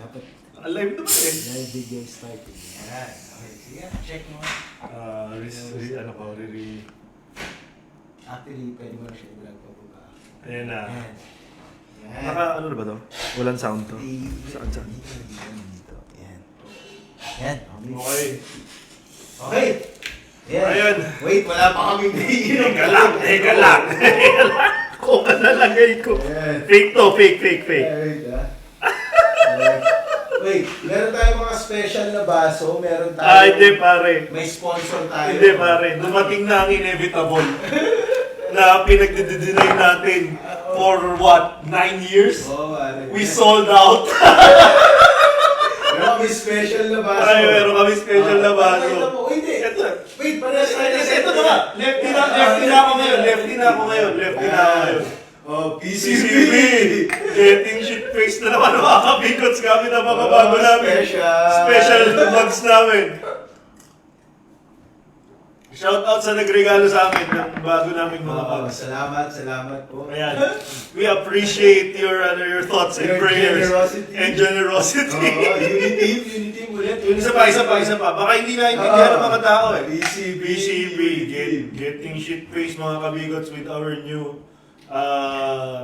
Dapat Alive naman eh. live video starting. Yan. Okay, sige. Check mo. Actually, pwede mo na siya i-vlog pa po ba? Ayan na. Yan. Yan. Naka ano na ba to? Walang sound to? Saan? Dito. Yan. Yan. Okay. Okay. Yan. Ayun. Wait, wala pa kaming naiinom. Teka lang. Kung nalagay ko. Yan. Fake to, fake. Wait, wait, meron tayong mga special na baso. Meron tayong... Hindi pare. May sponsor tayo. Hindi pare. Dumating na ang inevitable. Na pinagdideny natin for what? 9 years? Oo, pare. We sold out. Meron kami special na baso. Ay, meron kami special na baso. Ito mo. Hindi. Ito. Wait, parehas tayo. Ito na nga. Lefty na ako ngayon. Oh, PCB! Getting shit face na naman mga kabikots kami na mga bago namin. Special mugs namin. Shout out sa nagregalo sa amin ng bago naming mga mugs. Salamat po. Ayan. We appreciate your thoughts and Your prayers. generosity. And generosity. Unity team ulit. Isa pa. Baka hindi naintindihan ng mga tao eh. PCB. Getting shit face mga kabigots with our new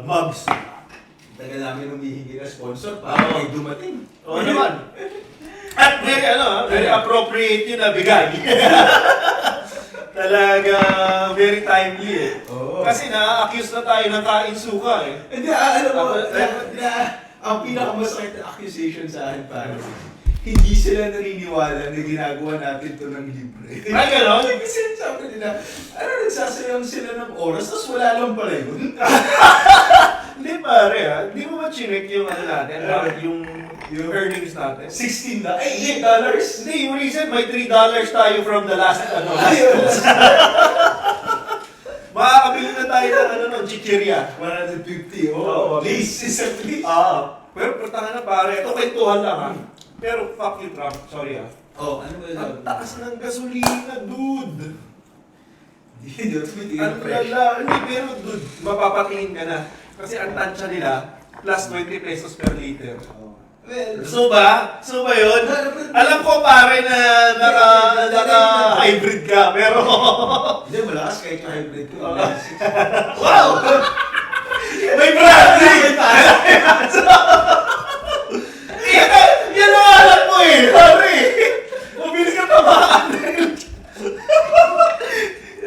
mugs. Tagal namin humihingi na sponsor Oo. para may dumating. Oo naman. At very appropriate yun na bigay. Talaga, very timely eh. Oo. Kasi na-accuse na tayo ng kain suka eh. Hindi, alam mo, Tapos, ang pinakamasakit na accusation sa akin, parang hindi sila naniniwala na ginagawa natin to ng libre. Ay, gano'n? Kasi sabi nila, nagsasayang sila ng oras, tapos wala lang pala yun. Hindi pare ha, hindi mo ba chinek yung ano natin, yung earnings natin? $16 na, $8. Hindi, yung reason may $3 tayo from the last Ayun. Makakabili na tayo ng chichirya. 150, Oo. Please, is a please. Pero tangan na pare, ito kwentuhan lang ha. Pero fuck you Trump, sorry ha. Oh, ano ba yun? Ang taas ng gasolina, dude. Hindi, Ang lala, hindi pero dude, mapapatingin ka na. Kasi ang tansya nila, plus 20 pesos per liter. Well, So ba yun? Alam ko pare na naka-hybrid ka, pero... hindi, malakas kahit yung hybrid ko. Wow! May branding! Yan ang alam mo eh, pare! Mabilis ka tamaan.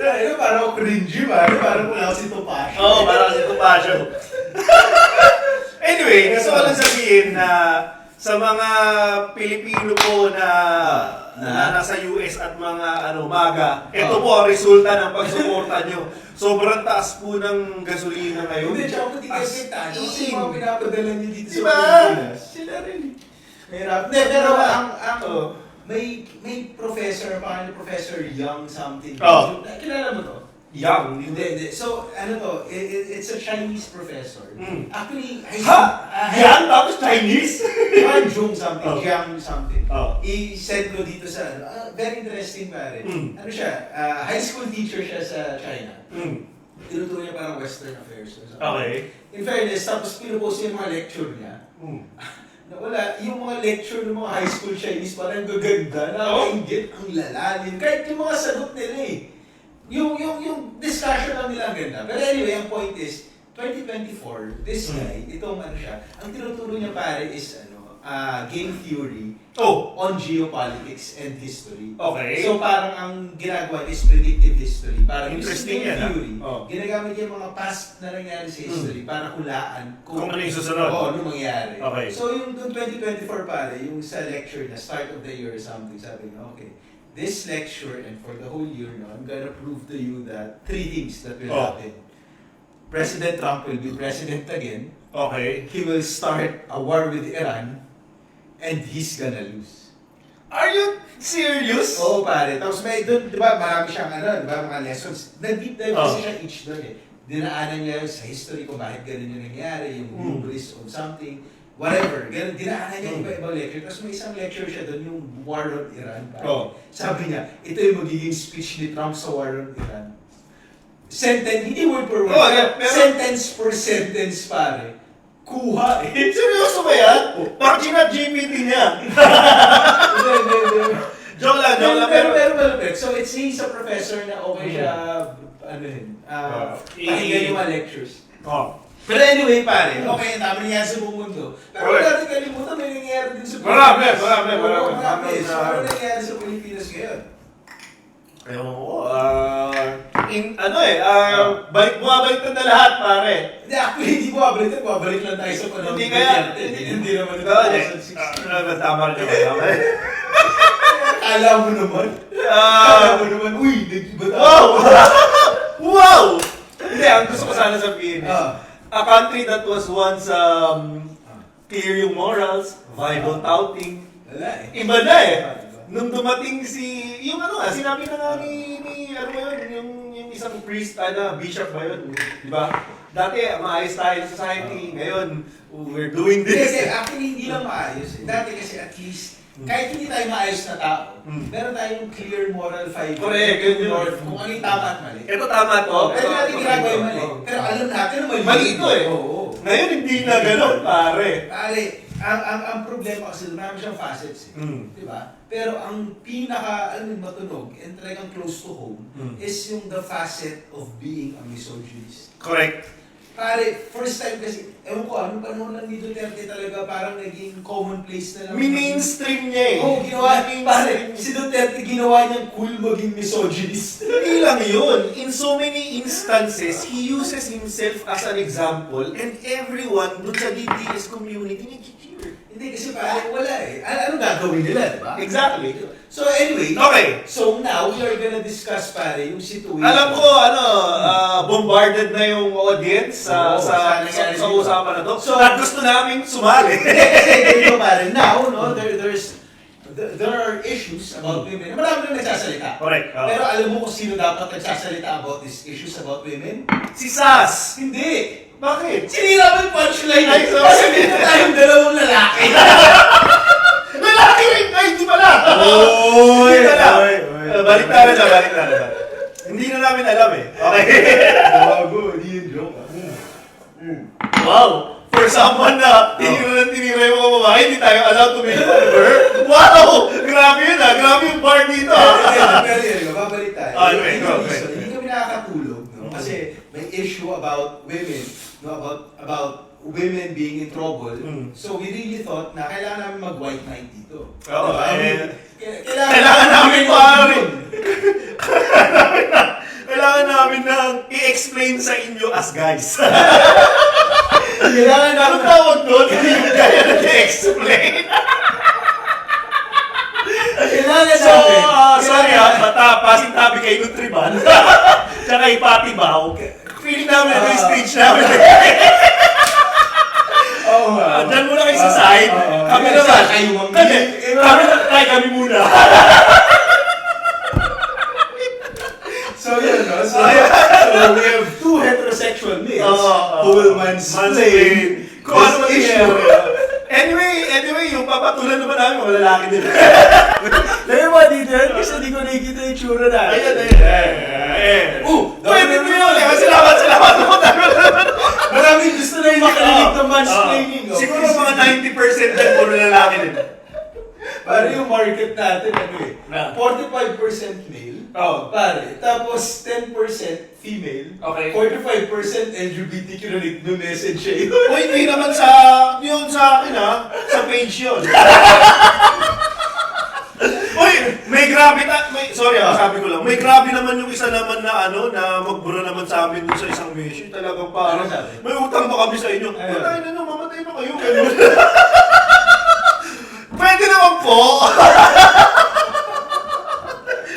Ano, parang ako cringy ba? Parang wala ako si Topacio. Oo, parang si Topacio. Anyway, gusto ko lang sabihin na sa mga Pilipino po na nasa US at mga MAGA, ito po ang resulta ng pagsuporta nyo. Sobrang taas po ng gasolina ngayon. Hindi, tsaka hindi kasi tayo. Kasi yung mga pinapadala niyo dito Diba? sa Pilipinas. Sila rin. Mahirap. Hindi, pero may professor, pangalan Professor Young something. Oh. Kilala mo to? Yang. Hindi. So, ano to, it's a Chinese professor. Mm. Actually, Yan? Tapos Chinese? Jung something, Oh. Jiang something. Oh. I-send ko dito sa, very interesting pare. Mm. Ano siya, high school teacher siya sa China. Mm. Tinuturo niya parang Western affairs. or something. Okay. In fairness, tapos pinupost niya yung mga lecture niya. Mm. Na wala, yung mga lecture ng mga high school Chinese parang gaganda, nakakaingit, ang lalalim. Kahit yung mga sagot nila eh. Yung discussion lang nila ang ganda. Pero anyway, ang point is, 2024, this guy, itong ano siya, ang tinuturo niya pare is game theory on geopolitics and history. Okay. So parang ang ginagawa is predictive history. Parang Interesting game yan, theory, oh. ginagamit niya mga past na nangyari sa history para hulaan Kung ano yung susunod. Oo, ano mangyari. Okay. So yung 2024 pare, yung sa lecture na start of the year or something, sabi niya, okay, this lecture and for the whole year now, I'm gonna prove to you that 3 things that will happen. President Trump will be president again. Okay. He will start a war with Iran and he's gonna lose. Are you serious? Oo pare. Tapos may doon, di ba, marami siyang di ba, mga lessons. Nag-deep dive kasi siya each doon eh. Dinaanan niya sa history kung bakit ganun yung nangyari, yung hubris of something, whatever. Ganun, dinaanan niya iba-ibang lecture. Tapos may isang lecture siya doon, yung war on Iran. Pare. Sabi niya, ito yung magiging speech ni Trump sa war on Iran. Sentence, hindi word per word, Oh, yeah, pero- sentence per sentence pare. kuha eh. Seryoso ba yan? Bakit GPT niya? Hindi. Joke lang. Pero malupit. So he's a professor na okay siya, pakinggan yung mga lectures. Oh. Pero anyway, pare, okay, dami nangyari sa buong mundo. Pero wala natin kalimutan, may nangyayari din sa Marami. So, ano nangyayari sa Pilipinas ngayon? Ewan ko, bumabalik na lahat, pare. Hindi, actually, hindi bumabalik lang tayo sa panahon. Hindi kaya, Hindi naman ito. Tama rin. Alam mo naman. Uy, nag-iba tayo. Wow! Wow! Hindi, ang gusto ko sana sabihin is, a country that was once clear yung morals, viable touting, Wala eh. iba na eh. Nung dumating sinabi na nga ni ano ba yun, yung isang priest, bishop ba yun, di ba? Dati, maayos tayo sa society, ngayon, we're doing this. Kasi actually, hindi lang maayos. Dati kasi at least, kahit hindi tayo maayos na tao, meron tayong clear moral fiber. Correct, yun. Kung ano yung tama at mali. Ito tama to. Pero natin ginagawa yung mali. Pero alam natin na Mali ito eh. Oo. Ngayon, hindi na gano'n, pare. Pare, ang problema kasi marami siyang facets. Di ba? Pero ang matunog and talagang close to home is yung the facet of being a misogynist. Correct. Pare, first time kasi, ewan ko, anong panahon lang ni Duterte talaga parang naging commonplace na lang. Mainstream niya eh. Oo, pare, si Duterte ginawa niyang cool maging misogynist. Hindi lang yun. In so many instances, he uses himself as an example and everyone dun sa DDS community nag-cheer. Hindi kasi pare, wala eh. Ano gagawin nila, di ba? Exactly. So anyway, Okay. so now we are gonna discuss pare yung situation. Alam ko, bombarded na yung audience sa usapan na to. So, at gusto namin sumali. Kasi dito pare, now, no, there are issues about women. Marami na nagsasalita. Correct. Pero alam mo kung sino dapat nagsasalita about these issues about women? Si Sas. Hindi. Bakit? Sinira mo yung punchline. Ay, sorry. Kasi dito tayong dalawang lalaki. Lalaki rin! Ay, hindi pala! Oy! Hindi pala. Oy! Balik na. Hindi na namin alam eh. Okay. Bago, hindi yung joke. Wow! For someone na tinira yung mga babae, hindi tayo allowed to make over. Wow! Grabe yun ah! Grabe yung bar dito ah! Pero babalik tayo. Okay. Hindi kami nakakatulog. No? Kasi may issue about women. No? About women being in trouble. So we really thought na kailangan namin mag-white knight dito. Oo, Diba? Kailangan namin pare. Kailangan namin nang i-explain sa inyo as guys. Kailangan namin Anong tawag doon? Hindi yung kaya na i-explain. Kailangan So, namin. sorry bata, passing tabi kay Nutriban. Tsaka kay Patibaw. Feeling namin na yung stage namin. Diyan muna kayo sa side. Kami naman. Kami muna. So yun, no? So we have two heterosexual males who will mansplain Kung ano this issue. issue. Anyway, yung papatulan naman namin, mga lalaki din. Dahil mo dito yan, kasi di ko nakikita yung tsura na. Ayan. Pwede mo yun. Salamat. Maraming gusto na yung makalinig ng mansplaining. Siguro mga 90% yan, puro lalaki din. Pare yung market natin, ano eh. Na? 45% male. Oo. Pare. Tapos 10% female. Okay. 45% LGBTQ na nag-message siya yun. Uy, hindi naman yun sa akin sa page yun. Uy, may grabe sabi ko lang, may grabe naman yung isa naman na na magbura naman sa amin dun sa isang mission. Talagang parang, Ano sabi? may utang ba kami sa inyo? Ayun. Patay na nyo, mamatay na kayo. Ganun. Pwede naman po.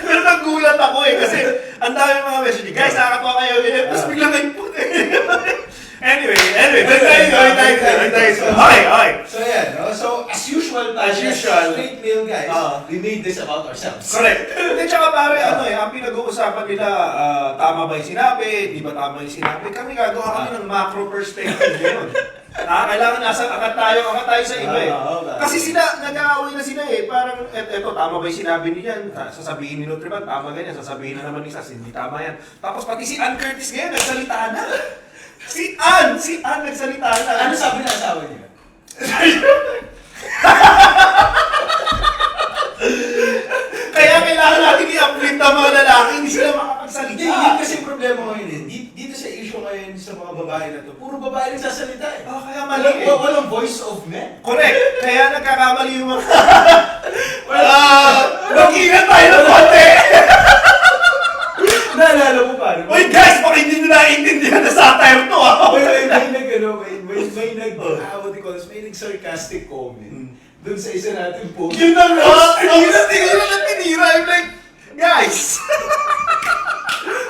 Pero nagulat ako kasi ang dami mga message. Guys, nakakatawa kayo. Tapos biglang nag-put. Anyway, Okay. So yeah, no? So as usual, As usual. straight male guys, we made this about ourselves. Correct. Hindi, tsaka pare, ang pinag-uusapan nila, tama ba yung sinabi, di ba tama yung sinabi, kami gagawa kami ng macro perspective ngayon. Kailangan angat tayo sa iba eh. Kasi nag-aaway na sila eh, parang, eto, tama ba yung sinabi niyan, sasabihin ni Nutriban, tama ganyan, sasabihin na naman ni Sas, hindi tama yan. Tapos pati si Ann Curtis ngayon, nagsalita na. Si Ann nagsalita na. Ano sabi ng asawa niya? Kaya kailangan natin i-uplift ang mga lalaki, hindi sila makakagsalita. Hindi, yun kasi yung problema ngayon eh. Dito sa issue ngayon sa mga babae na to, puro babae nagsasalita eh. Kaya mali eh. Walang voice of men. Correct. Kaya nagkakamali yung mga... Mag-ingat tayo ng konti. Naalala mo pa? Uy guys, baka hindi nyo naiintindihan na satire to ah. May nag-sarcastic comment dun sa isa natin po. Yun na nga! Yun na tinira. I'm like, guys!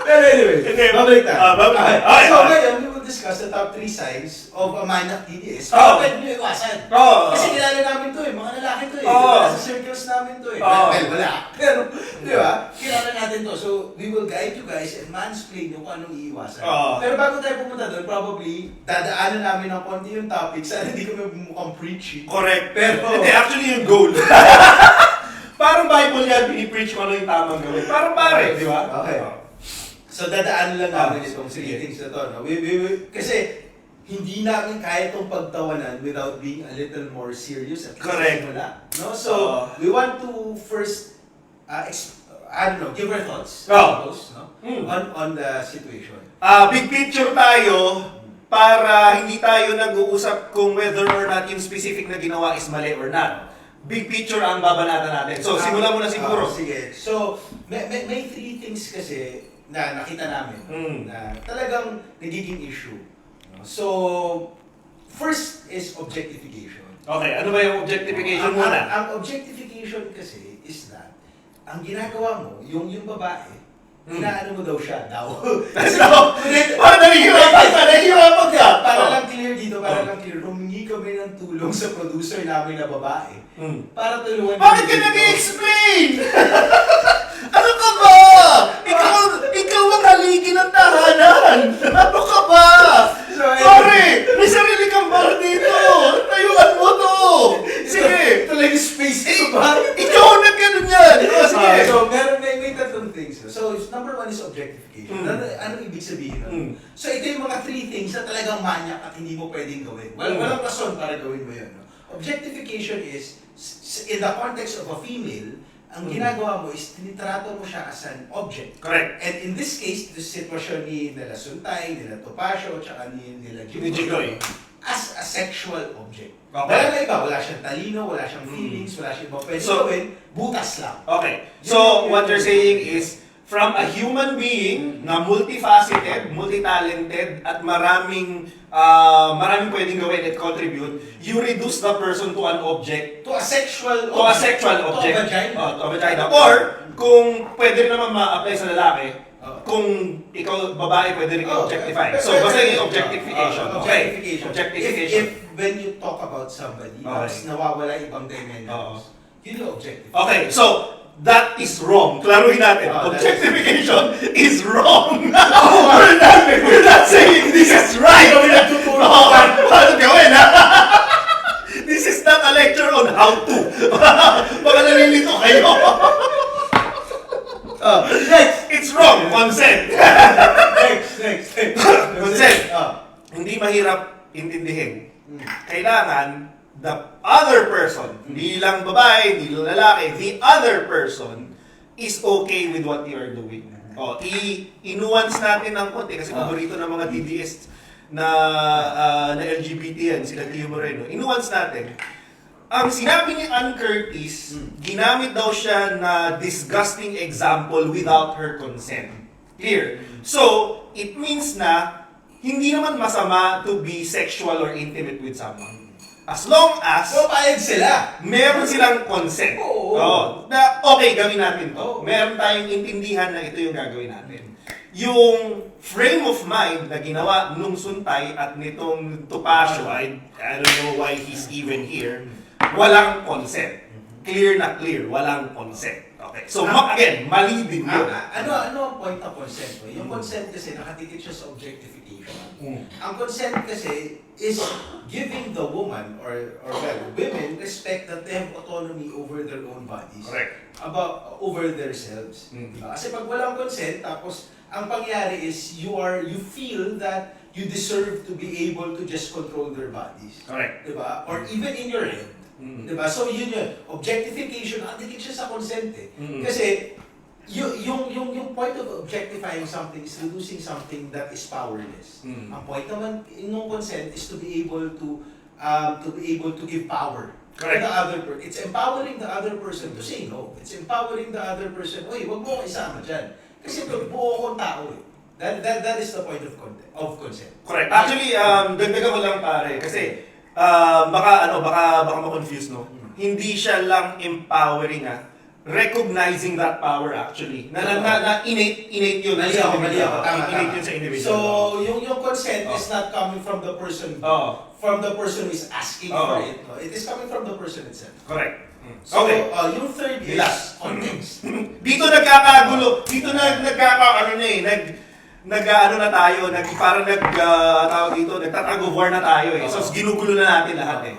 Pero anyway, Okay. babalik tayo. Babalik. Okay. So Okay. ngayon, we will discuss the top 3 signs of a manyak TDS. Oh. Pwede nyo iwasan. Oh. Kasi kilala namin to eh, mga lalaki to eh. Oh. Nasa circles namin to eh. Oh. Well, wala. Pero, di ba? Kilala natin to. So, we will guide you guys and mansplain yung kung anong iiwasan. Oh. Pero bago tayo pumunta doon, probably, dadaanan namin ng konti yung topic. Sana hindi kami mukhang preachy. Correct. Pero, hindi, actually yung goal. Parang Bible yan, pinipreach mo ano yung tamang gawin. Parang pare, di ba? Okay. So dadaanan lang namin itong 3 things na to. No? Kasi hindi namin kaya itong pagtawanan without being a little more serious at Correct. wala. No? So we want to first, give our thoughts Oh. suppose, no? Mm. On the situation. Big picture tayo para hindi tayo nag-uusap kung whether or not yung specific na ginawa is mali or not. Big picture ang babanatan natin. So, simulan mo na siguro. Sige. So, may 3 things kasi na nakita namin na talagang nagiging issue. No? So, first is objectification. Okay, ano ba yung objectification Ang muna? objectification kasi is that ang ginagawa mo, yung babae, inaano mo daw siya, daw. Parang nahihirapan ka! Para lang clear dito, lang clear, humingi kami ng tulong sa producer namin na babae para tulungan. Bakit ka nag-explain? Ano ka ba? Ikaw ang haligi ng tahanan! Ano ka ba? Sorry! May sarili kang bar dito! Tayuan mo to! Sige! Ito lang yung space ko ba? Ikaw ang nag-ganon yan! Sige! So, may tatlong things. So, number 1 is objectification. Ano ibig sabihin nun? So, ito yung mga 3 things na talagang manyak at hindi mo pwedeng gawin. Walang rason para gawin mo yun. No? Objectification is, in the context of a female, ang ginagawa mo is tinitrato mo siya as an object. Correct. And in this case, the sitwasyon ni nila Suntay, nila Topacio, tsaka nila Ni Jigoy. as a sexual object. Okay. Wala na iba, wala siyang talino, wala siyang feelings, wala siyang iba pwede gawin, butas lang. Okay. So, what you're saying is, from a human being na multifaceted, multi-talented, at maraming pwedeng gawin at contribute, you reduce the person to an object, To a sexual to a sexual object. To a vagina. To a vagina. Or, kung pwede rin naman ma-apply sa lalaki, Oh. kung ikaw babae, pwede rin Oh, objectify. pero- So, basta yung objectification. Okay. Objectification. Objectification. If when you talk about somebody, tapos nawawala ibang dimensions, yun yung objectification. Okay, so, that is wrong. Klaruhin natin. Oh, Objectification is wrong. We're not saying this is right. Paano gawin, ha? This is not a lecture on how to. Baka nalilito kayo. Next! It's wrong. Consent. Next! Consent. Ah. Hindi mahirap intindihin. Kailangan the other person, hindi lang babae, hindi lang lalaki, the other person is okay with what you are doing. O, i-nuance natin ng konti kasi paborito ng mga TDS na LGBT yan, sila Tio Moreno. I-nuance natin. Ang sinabi ni Ann Curtis, ginamit daw siya na disgusting example without her consent. Clear? So, it means na hindi naman masama to be sexual or intimate with someone. As long as So, payag sila. meron silang consent. Oo. Na okay, gawin natin to. Oo. Meron tayong intindihan na ito yung gagawin natin. Yung frame of mind na ginawa nung Suntay at nitong Topacio, I don't know why he's even here, walang consent. Clear na clear, walang consent. Okay. So, again, mali din yun. Ano ang point ng consent mo? Yung consent kasi nakatikit siya sa objectification. Ang consent kasi is giving the woman or women respect that they have autonomy over their own bodies. Correct. Over themselves. Diba? Kasi pag walang consent, tapos ang pangyari is you feel that you deserve to be able to just control their bodies. Correct. Diba? Or even in your head. Diba? So yun yun. Objectification, nakadikit siya sa consent eh. Kasi, yung point of objectifying something is reducing something that is powerless. Ang point naman ng consent is to be able to give power to Correct. the other person. It's empowering the other person to say no. It's empowering the other person, oy, wag mo ko isama dyan. Kasi buo akong tao eh. That is the point of consent. Correct. Actually, dagdagan ko lang pare kasi baka ma-confuse no. Hindi siya lang empowering recognizing that power actually. Na innate yun. Mali ako. Tama. Innate yun sa individual. So, yung consent is not coming from the person from the person who is asking for it. No? It is coming from the person itself. Correct. So, Okay. yung third is Last. context. Dito nagkakagulo. Dito nag-ano na tayo, tawag dito, nagtatag-of-war na tayo eh. So, ginugulo na natin lahat eh.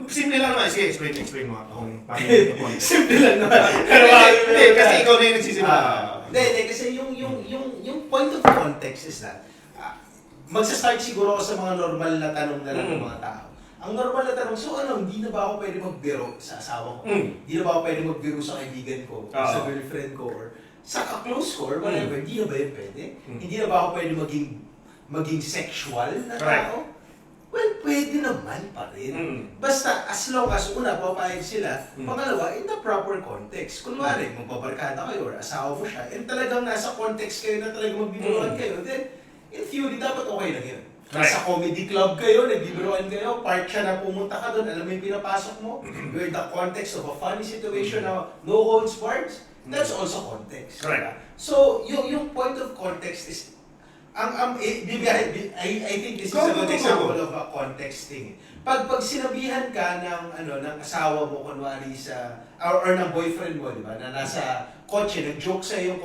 Simple lang naman. Sige, explain mo kung paano yung point. Simple lang naman. Pero hindi, kasi ikaw na yung nagsisimula. Hindi, kasi yung point of context is that, magsa-start siguro ako sa mga normal na tanong na lang ng mga tao. Ang normal na tanong, so ano, hindi na ba ako pwede magbiro sa asawa ko? Hindi na ba ako pwede magbiro sa kaibigan ko, sa girlfriend ko, or sa ka-close ko, or whatever, hindi na ba yun pwede? Hindi na ba ako pwede maging sexual na tao? Well, pwede naman pa rin. Basta, as long as una, papayag sila. Pangalawa, in the proper context. Kunwari, magbabarkada kayo or asawa mo siya, and talagang nasa context kayo na talagang magbibiruan kayo, then, in theory, dapat okay lang yun. Sa comedy club kayo, nagbibiruan kayo, part siya na pumunta ka doon, alam mo yung pinapasok mo, you're in the context of a funny situation na no holds barred, that's also context. Correct. So, yung point of context is I think this is a good example of a context thing. Pag sinabihan ka ng asawa mo kunwari or ng boyfriend mo, di ba, na nasa kotse, nag-joke sa yung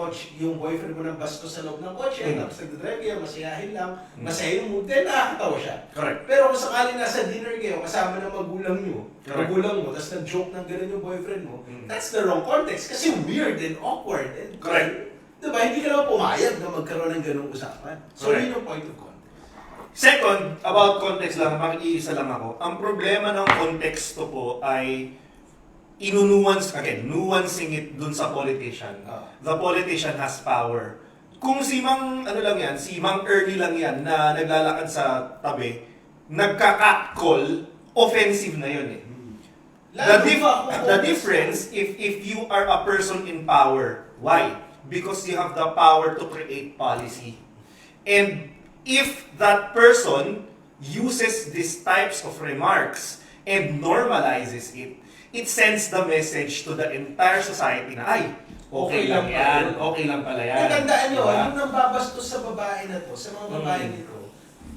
boyfriend mo ng basto sa loob ng kotse, tapos nag-drive kayo, masayahin lang, masaya yung mood, then nakakatawa siya. Correct. Pero kung sakali nasa dinner kayo, kasama ng magulang mo, tapos nag-joke ng gano'n yung boyfriend mo, that's the wrong context, kasi weird and awkward. And, correct. diba, hindi ka naman pumayag na magkaroon ng ganung usapan. So, yun yung point of context. Second, about context lang, makikiisa lang ako. Ang problema ng konteksto po ay nuancing it dun sa politician. The politician has power. Kung si Mang Ernie lang yan na naglalakad sa tabi, nagka-catcall, offensive na yun eh. The difference, if you are a person in power, why? Because you have the power to create policy. And if that person uses these types of remarks and normalizes it, it sends the message to the entire society na, ay, okay lang yan, okay lang pala yan. Tandaan nyo, diba? yung nambabastos sa babae na to, sa mga babae nito,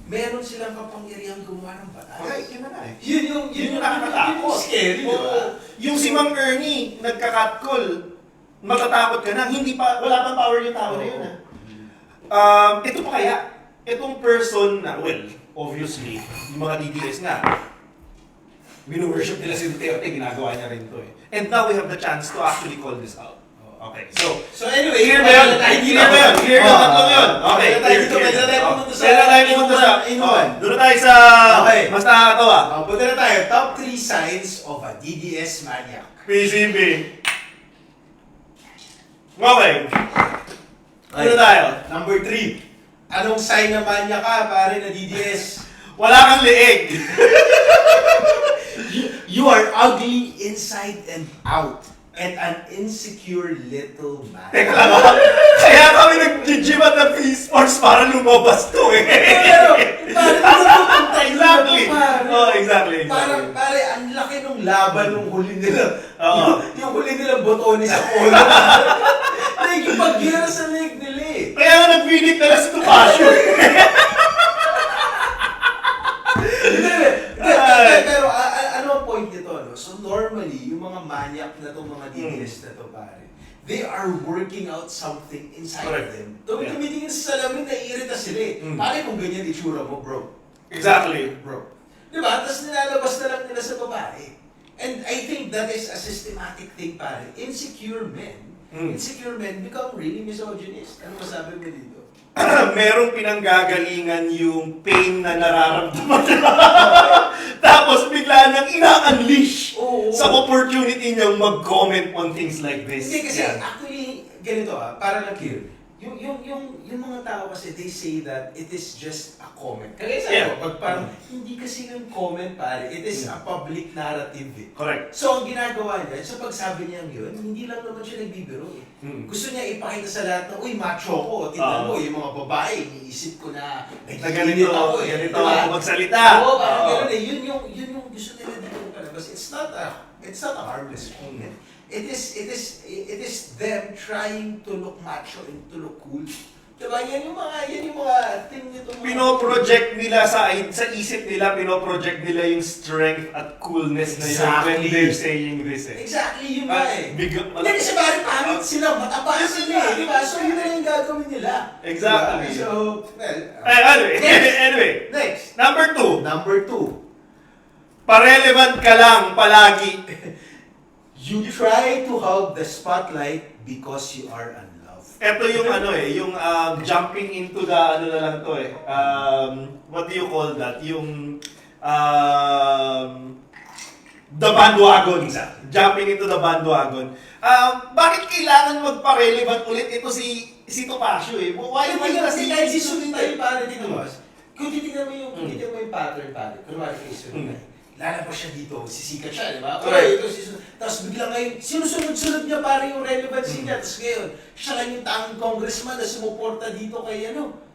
meron silang kapangyarihang gumawa ng batas. Okay, yun na eh. Yun yung nakakatakot. Scary, di ba? Yung si Mang Ernie, nagka-catcall, matatakot ka na, wala pang power yung tao na yun. Ito pa kaya, itong person na, well, obviously, yung mga DDS nga, wino-worship nila si Duterte, ginagawa niya rin to eh. And now we have the chance to actually call this out. Okay, so anyway, clear ba yun? Clear yun, tatlong yun. Okay, Pwede na tayo pumunta sa inuman. Doon na tayo sa mas nakakatawa. Punta na tayo, top 3 signs of a DDS maniac. PCB. Okay. Ano tayo? Number 3. Anong sign na maniac ka, pare na DDS? Wala kang leeg. You are ugly inside and out. And an insecure little man. Teka lang ha? Kaya kami nag-gym at nag-Peace Force para lumabas to eh. Exactly. Oh, exactly. Parang, pare, ang laki nung laban nung huli nila. Oo. Yung huli nilang botones sa polo. Nagipag-gira sa leg nila eh. Kaya nga nag-visit na sa Tupasyo. Pero ano ang point nito? No? So normally, yung mga maniac na itong mga DDS na to pare, they are working out something inside of them. Tumitingin sa salamin, naiirita sila eh. Pare kung ganyan itsura mo, bro. Exactly. Bro. Diba? Tapos nilalabas na lang nila sa babae. And I think that is a systematic thing, pare. Insecure men insecure men become really misogynist. Ano masabi mo dito? Merong pinanggagalingan yung pain na nararamdaman nila. Tapos bigla nang ina-unleash Oo. sa opportunity niyang mag-comment on things like this. Hindi kasi Yan. actually, ganito para lang clear. Yung mga tao kasi, they say that it is just a comment. Kaya sa Yeah. pag parang, hindi kasi yung comment pare, it is a public narrative eh. Correct. So, ang ginagawa niya, sa pagsabi niya yun, hindi lang naman siya nagbibiro eh. Gusto niya ipakita sa lahat na, uy, macho ko, tignan mo, yung mga babae, iniisip ko na, Na ganito ako eh. ganito Diba? ako magsalita. Oo, parang Oo. gano'n eh. Yun yung gusto nila dito palabas. It's not a harmless comment. It is them trying to look macho and to look cool. Diba? Yan yung mga thing nito. Pinoproject nila sa isip nila, pinoproject nila yung strength at coolness na yun when Exactly. they're saying this eh. Exactly, yun nga eh. Bigla- Hindi kasi bari pangit sila, mataba sila eh. Diba? So yun na yung gagawin nila. Exactly. Diba? So, well, Anyway, Next. anyway. next. Number 2, Number 2. parelevant ka lang palagi. You try to hug the spotlight because you are unloved. Ito yung yung jumping into the na lang to eh. What do you call that? Yung the bandwagon. Jumping into the bandwagon. Bakit kailangan magpa-relevant ulit ito si Topacio eh? Why Kasi kahit si Sunitay pare dito, boss. Kung titignan mo yung pattern pare, kunwari kay Sunitay, lalabas siya dito, sisikat siya, di ba? Correct. Ito, tapos bigla ngayon, sinusunod-sunod niya pare yung relevancy niya. Tapos ngayon, siya lang yung tanging congressman na sumuporta dito kay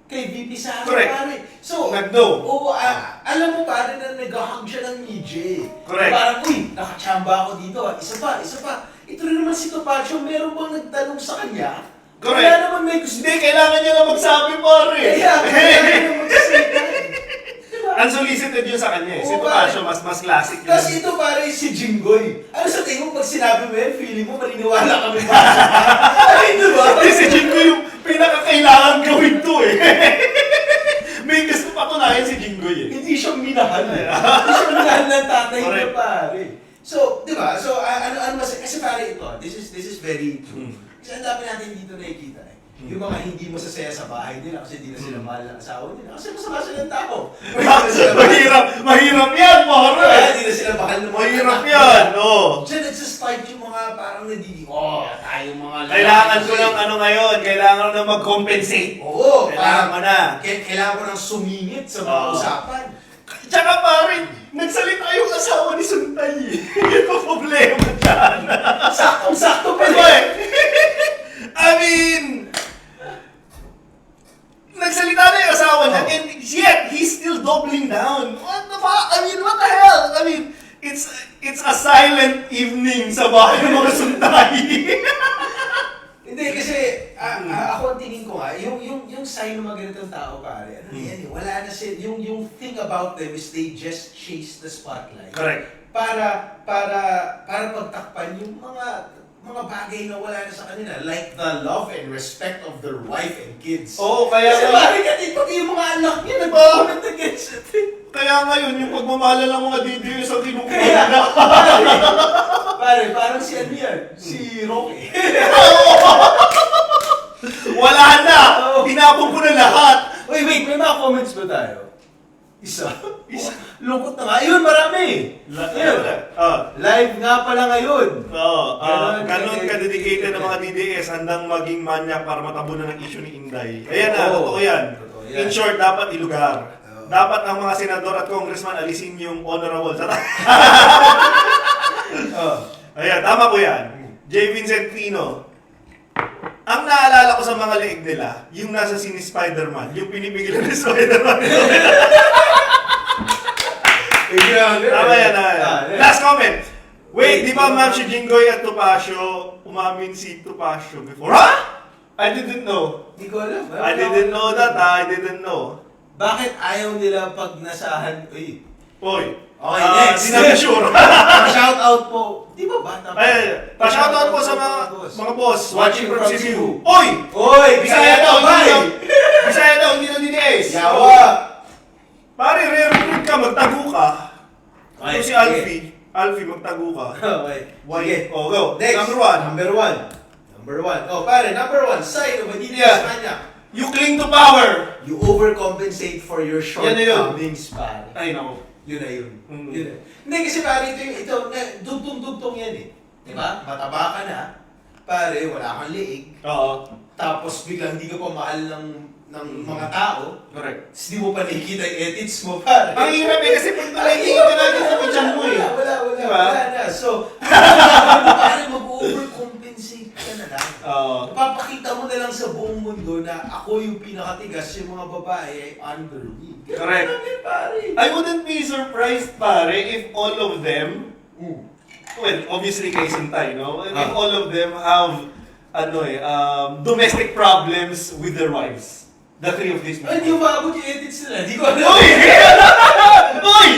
kay VP Sara Correct. pare. So, Nag-no. oo, alam mo pare na nag-hug siya ng media. Correct. Parang, uy, nakachamba ako dito. Isa pa. Ito rin naman si Topacio, meron bang nagtanong sa kanya? Correct. Wala naman may gusto. Hindi, kailangan niya na magsabi pare. Kaya naman magsasalita. Diba? Unsolicited yun sa kanya eh. Si Oo, Topacio, mas classic yun. Tapos ito pare si Jinggoy. Ano sa tingin mo pag sinabi mo yan, feeling mo maniniwala kami ba? Ay, diba? Kasi si Jingo yung pinakakailangan gawin to eh. May gusto patunayan si Jingo eh. Hindi siya minahal. Hindi siya minahal ng tatay niya Correct. pare. So, di ba? So, ano mas kasi pare ito, this is very true. Kasi ang dami natin dito nakikita eh. Yung mga hindi masasaya sa bahay nila kasi hindi na sila mahal ng asawa nila. Kasi masama silang tao. mahirap yan, pare. Hindi na sila mahal ng mga Mahirap anak yan, nila. oo. Diyan nagsa-start yung mga parang nagiging, tayong mga lalaki Kailangan ko kasi." ng ngayon, kailangan ko na mag-compensate. Oo, Kailangan ko na. Kailangan ko ng sumingit sa mga Oo. usapan. Tsaka pare, nagsalita yung asawa ni Suntay eh. Yan pa problema dyan. Saktong-sakto pa Ano rin. eh? I mean, nagsalita na yung asawa niya, and yet, he's still doubling down. What the fuck? I mean, what the hell? I mean, it's a silent evening sa bahay ng mga Suntay. Hindi kasi ako ang tingin ko nga yung sign ng mga ganitong tao pare ano yan wala na sila yung thing about them is they just chase the spotlight Correct. para pagtakpan yung mga bagay na wala na sa kanila like the love and respect of their wife and kids. Oo, kaya Kasi nga- pare kasi pati yung mga anak niya nag-comment against it. Kaya ngayon, yung pagmamahala ng mga DDO sa kinukuha Kaya, na. pare, parang si ano yan? Si Rocky. Wala na! Oo. Tinapon ko na lahat. Wait, may mga comments ba tayo? Isa. Lungkot na nga. Ayun, marami. Ayun. Live nga pala ngayon. Ganon ka-dedicated ng mga DDS, handang maging manyak para matabunan ng issue ni Inday. Ayan na, Oo. totoo yan. Totoo yan. In short, dapat ilugar. Oo. Dapat ang mga senador at congressman alisin yung honorable. Ayan, tama po yan. J. Vincent Pino. Ang naalala ko sa mga leeg nila, yung nasa sini Spider-Man, yung pinipigilan ni Spider-Man. Tama yan, tama yan. Last comment. Wait, di ba ma'am si Jinggoy at Topacio, umamin si Topacio before? Ha? I didn't know. Hindi ko alam. I didn't know that, I didn't know. Bakit ayaw nila pag nasahan? Uy. Oy. Okay, next. Di namin sure. Shout out po. Di ba bata pa? Ay, pa-shoutout po sa mga boss watching from Cebu. Oy! Oy! Bisaya daw, bay! Bisaya daw, hindi na DDS. Yawa! Pare, re-recruit ka, magtago ka. Okay, Ito si sige. Alfie. Alfie, magtago ka. Okay. Why? Sige. Oh, go. Next. Number one. Number one. Number one. Oh, pare, number one, sign of a genius Yeah. maniac. You cling to power! You overcompensate for your Yan na yun. shortcomings, pare. Ay, naku. Yun na yun. Mm. Yun na. Hindi kasi pare, dugtong-dugtong yan eh. Di ba? Mataba ka na, pare, wala kang liig, Oo. tapos biglang hindi ka pa mahal ng mga tao, Correct. tapos di mo pa nakikita yung edits mo, pare. Ang hirap eh, kasi pag nakikita ka natin sa picture mo eh. Wala, Diba? wala na. So, pare, mag-overcompensate ka na lang. Oo. Papakita mo na lang sa buong mundo na ako yung pinakatigas, yung mga babae ay under me. Ganun Correct. lang yun, pare. I wouldn't be surprised, pare, if all of them, well, obviously kay Sintay, no? If all of them have, domestic problems with their wives. The three of these Ay, hindi people. umabot yung edits nila. Hindi ko alam. Uy!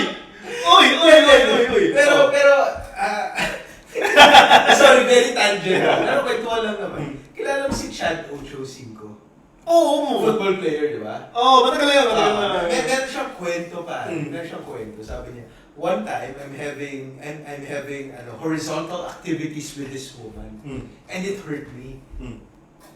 Uy! Uy! Pero, sorry, very tangent. Pero kwentuhan lang naman. Kilala mo si Chad Ochocinco? Oo! Football player, di ba? Oo, matagal na yun, matagal na. Meron siyang kwento pa. Mm. Meron siyang kwento. Sabi niya, one time, I'm having horizontal activities with this woman. Mm. And it hurt me. Mm.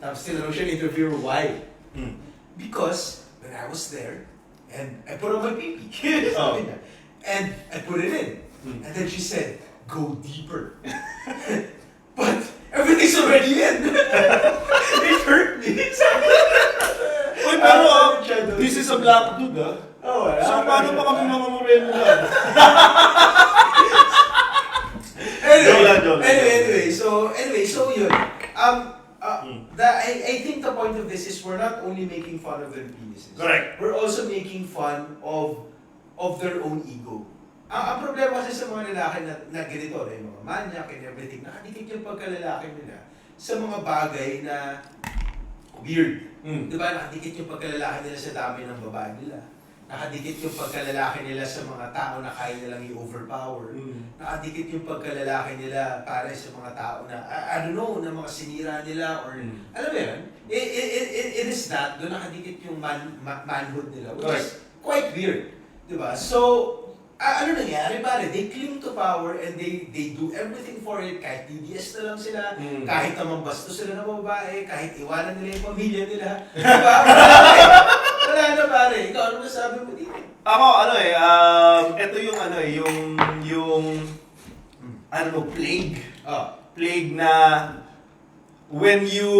Tapos tinanong siya interviewer, why? Mm. Because when I was there, and I put on my pee Oh. sabi niya, and I put it in. Mm. And then she said, go deeper. But everything's already in. It hurt me. Uy, pero this is a black dude, ah. Oh, So, paano pa kami mga moreno lang? Anyway, so yun. I think the point of this is we're not only making fun of their penises. Correct. We're also making fun of their own ego. Ang problema kasi sa mga lalaki na ganito, yung mga manyak and everything, nakadikit yung pagkalalaki nila sa mga bagay na weird. Mm. Di ba? Nakadikit yung pagkalalaki nila sa dami ng babae nila. Nakadikit yung pagkalalaki nila sa mga tao na kaya nilang i-overpower. Mm. Nakadikit yung pagkalalaki nila para sa mga tao na, I don't know, na mga sinira nila or, alam mo yan, it is that, doon nakadikit yung manhood nila, which is quite weird. Diba? So, ano nangyari pare? They cling to power and they do everything for it. Kahit DDS na lang sila, kahit naman basto sila ng babae, kahit iwanan nila yung pamilya nila. Diba? Wala na pare. Ikaw, ano masabi mo dito? Ako, ito yung plague. Plague na when you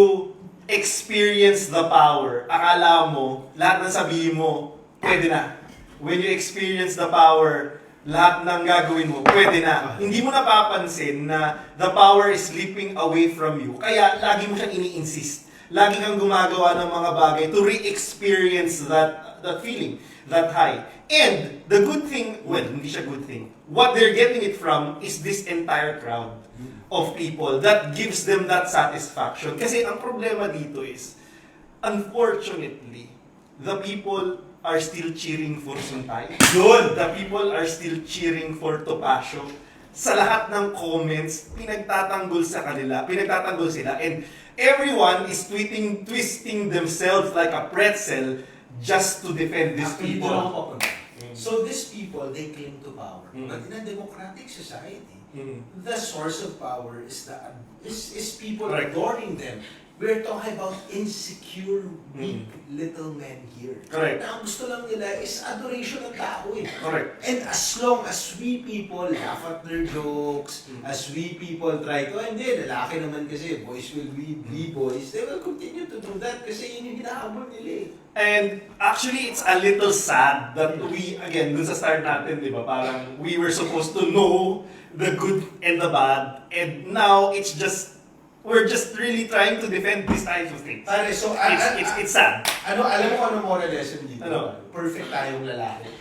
experience the power, akala mo, lahat ng sabihin mo, pwede na. When you experience the power, lahat ng gagawin mo, pwede na. Hindi mo napapansin na the power is slipping away from you. Kaya, lagi mo siyang ini-insist. Lagi kang gumagawa ng mga bagay to re-experience that feeling, that high. And, the good thing, well, hindi siya good thing. What they're getting it from is this entire crowd of people that gives them that satisfaction. Kasi ang problema dito is, unfortunately, the people are still cheering for Suntay. Yun! The people are still cheering for Topacio. Sa lahat ng comments, pinagtatanggol sila. And everyone is twisting themselves like a pretzel just to defend these Actually, people. doon ako papunta. So these people, they cling to power. Mm. But in a democratic society, Mm. the source of power is people Correct. adoring them. We're talking about insecure, weak little men here. Correct. Na ang gusto lang nila is adoration ng tao eh. Correct. And as long as we people laugh at their jokes, as we people try to, hindi, lalaki naman kasi, boys will be boys, they will continue to do that kasi yun yung hinahabol nila eh. And actually, it's a little sad that we, again, dun sa start natin, di ba, parang we were supposed to know the good and the bad, and now we're just really trying to defend these types of things. Pare, so, It's sad. alam mo kung ano moral lesson dito? Ano? Perfect tayong lalaki.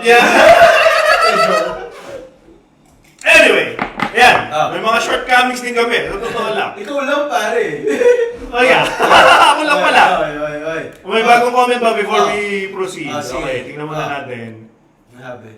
Yeah. Anyway, yan. May mga shortcomings din kami. Totoo lang. Ikaw lang, pare. Oh yeah. Ako lang pala. Oy. May bagong comment ba before we proceed? Sige. Okay, tingnan muna natin. Grabe.